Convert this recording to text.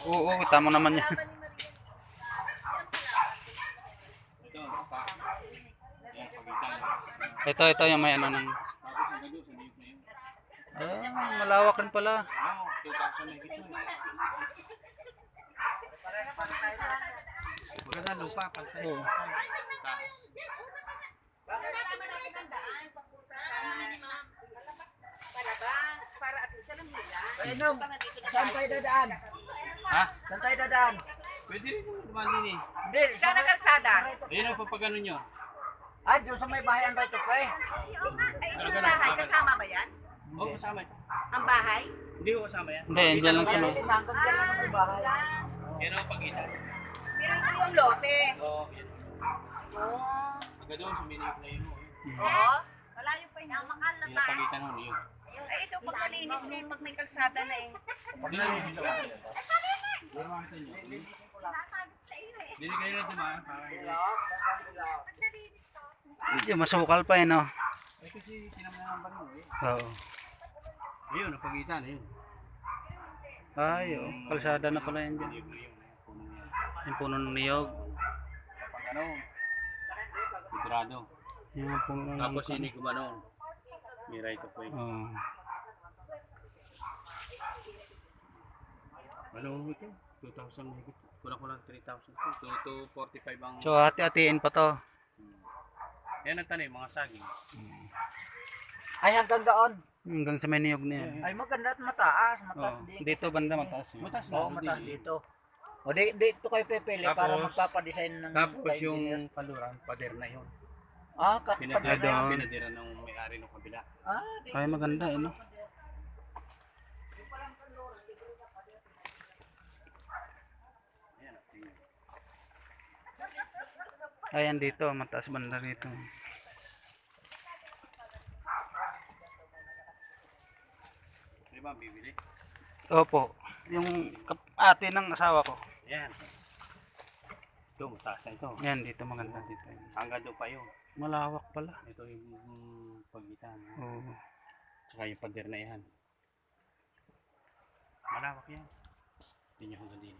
Oo, tama naman yan. Ito yung may ano ng... malawak rin pala. Maganda lupa, pantay. Oo. Saan tayo dadaan? Ha? Saan tayo dadaan? Pwede rin mo dumaan din eh. Hindi, saan na kalsada? Ayun ang papagano nyo. Ay, doon sa may bahay ang right of way. Ay, itong bahay, kasama ba yan? Oo, kasama. Ang bahay? Hindi ko kasama yan. Hindi, andyan lang sa... Hanggang dyan lang ang may bahay. Yan ang pagitan. Pero ito yung lote. Oo, yan. Oo. Hanggang doon sa minute na yun. Oo. Malayo pa yun. Mahal na Yan ang pagitan nun yun. Ay, ito pag malinis eh, pag may kalsada na eh. Hindi na yung bilaw. Pero makita nyo. Hindi kayo na dumaan. Parang hindi. Hindi, masukal pa yun, no? Eh kasi sinamahan ba nyo eh. Oo. Ayun, ang pagitan. Ayun. Ay, oh. Kalsada na pala yan dyan. Ayun, ayun. Puno yan. Yung puno ng niyog. Kapag ano, sigurado. Yung puno ng... Tapos hindi gumano. May right of way. Oo. Ano ito? 2,000 higit. Kulang-kulang 3,000. 2 to 45 ang... So, hati-hatiin pa to. Yan ang tanim, mga saging. Ay, hanggang doon. Hanggang sa may niyog na yan. Ay, maganda at mataas. Mataas Oo. din. Dito banda mataas yun. Mataas na. Oo, mataas dito. O, dito kayo pipili para Tapos- magpapadesign ng... Tapos tayo engineer. yung paluran, pader na yun. Ah, Pinadira, doon. pinadira ng may-ari ng kabila. Ay, maganda, eh, no? Ayan, tingnan. Ayan dito, mataas banda rito. Di ba, bibili? Opo. Yung ate ng asawa ko. Ayan. Ito, mataas na ito. Ayan, dito maganda dito. Hanggang doon pa yun. Malawak pala. Ito yung pagitan. Oo. Tsaka yung pader na yan. Malawak yan. Hindi nyo hanggang din.